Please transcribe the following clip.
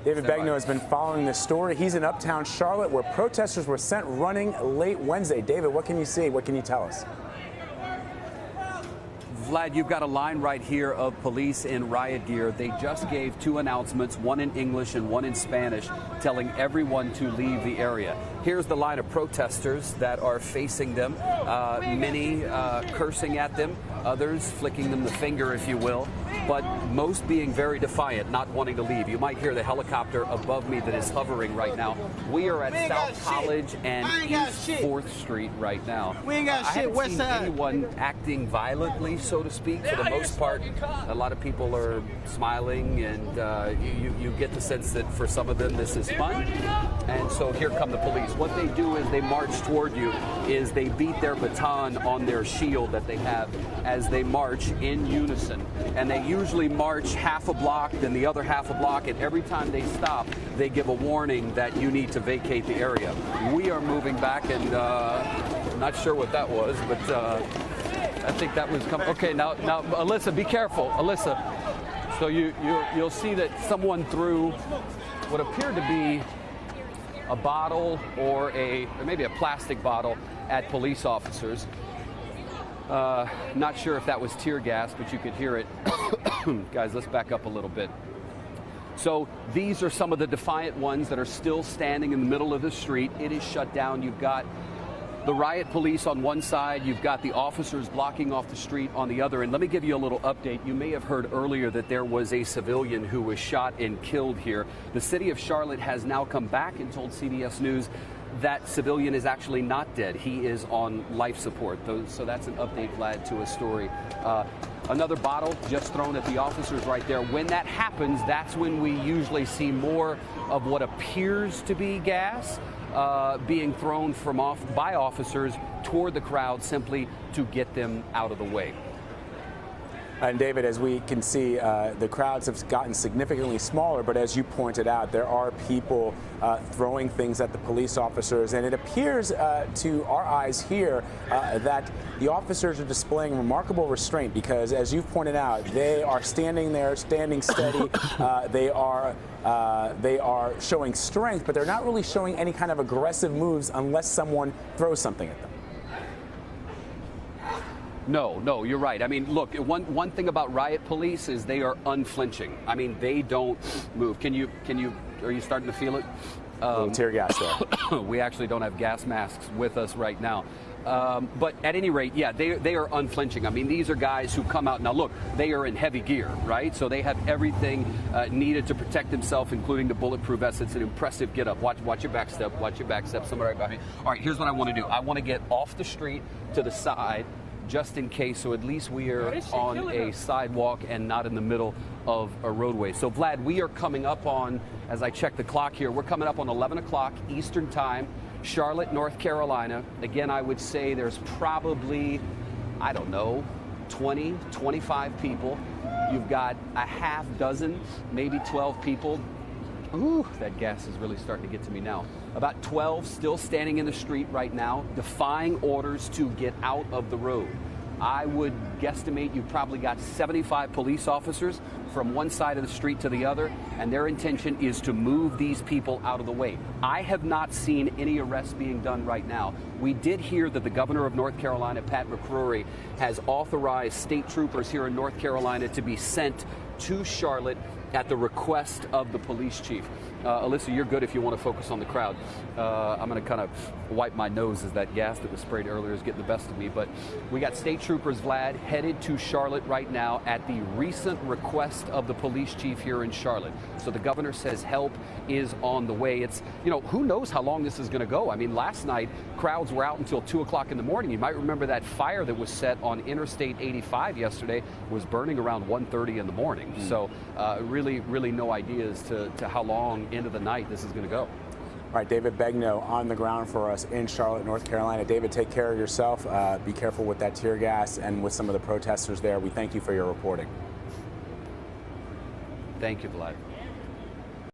David Begnaud has been following this story. He's in uptown Charlotte, where protesters were sent running late Wednesday. David, what can you see? What can you tell us? Vlad, you've got a line right here of police in riot gear. They just gave two announcements, one in English and one in Spanish, telling everyone to leave the area. Here's the line of protesters that are facing them, many cursing at them, others flicking them the finger, if you will, but most being very defiant, not wanting to leave. You might hear the helicopter above me that is hovering right now. We are at South College and East 4th Street right now. We ain't got I shit. haven't seen anyone acting violently, so to speak. For the most part, a lot of people are smiling, and you get the sense that for some of them this is fun. And so here come the police. What they do is they march toward you, is they beat their baton on their shield that they have as they march in unison. And they usually march half a block, then the other half a block, and every time they stop, they give a warning that you need to vacate the area. We are moving back, and not sure what that was, but I think that was coming. Okay, now, Alyssa, be careful, Alyssa. So you'll see that someone threw what appeared to be a bottle or maybe a plastic bottle at police officers. Not sure if that was tear gas, but you could hear it. Guys, let's back up a little bit. So these are some of the defiant ones that are still standing in the middle of the street. It is shut down. You've got the riot police on one side, you've got the officers blocking off the street on the other. And let me give you a little update. You may have heard earlier that there was a civilian who was shot and killed here. The city of Charlotte has now come back and told CBS News that civilian is actually not dead. He is on life support. So that's an update, Vlad, to a story. Another bottle just thrown at the officers right there. When that happens, that's when we usually see more of what appears to be gas being thrown by officers toward the crowd simply to get them out of the way. And David, as we can see, the crowds have gotten significantly smaller, but as you pointed out, there are people throwing things at the police officers, and it appears to our eyes here that the officers are displaying remarkable restraint because, as you've pointed out, they are standing there, standing steady. They are showing strength, but they're not really showing any kind of aggressive moves unless someone throws something at them. No, you're right. I mean, look, one thing about riot police is they are unflinching. I mean, they don't move. Are you starting to feel it? A little tear gas there. We actually don't have gas masks with us right now. But at any rate, yeah, they are unflinching. I mean, these are guys who come out. Now, look, they are in heavy gear, right? So they have everything needed to protect themselves, including the bulletproof vest. It's an impressive get up. Watch your back step. Watch your back step. Somebody right behind me. All right, here's what I want to do. I want to get off the street to the side, just in case, so at least we are on a sidewalk and not in the middle of a roadway. So, Vlad, we are coming up on, as I check the clock here, we're coming up on 11 o'clock Eastern Time, Charlotte, North Carolina. Again, I would say there's probably, I don't know, 20, 25 people. You've got a half dozen, maybe 12 people. Ooh, that gas is really starting to get to me now. About 12 still standing in the street right now, defying orders to get out of the road. I would guesstimate you've probably got 75 police officers from one side of the street to the other, and their intention is to move these people out of the way. I have not seen any arrests being done right now. We did hear that the governor of North Carolina, Pat McCrory, has authorized state troopers here in North Carolina to be sent to Charlotte at the request of the police chief. Alyssa, you're good if you want to focus on the crowd. I'm going to kind of wipe my nose as that gas that was sprayed earlier is getting the best of me. But we got state troopers, Vlad, headed to Charlotte right now at the recent request of the police chief here in Charlotte. So the governor says help is on the way. It's, who knows how long this is going to go. I mean, last night, crowds were out until 2 o'clock in the morning. You might remember that fire that was set on Interstate 85 yesterday was burning around 1:30 in the morning. So really no idea as to how long into the night this is going to go. All right, David Begnaud on the ground for us in Charlotte, North Carolina. David, take care of yourself. Be careful with that tear gas and with some of the protesters there. We thank you for your reporting. Thank you, Vlad.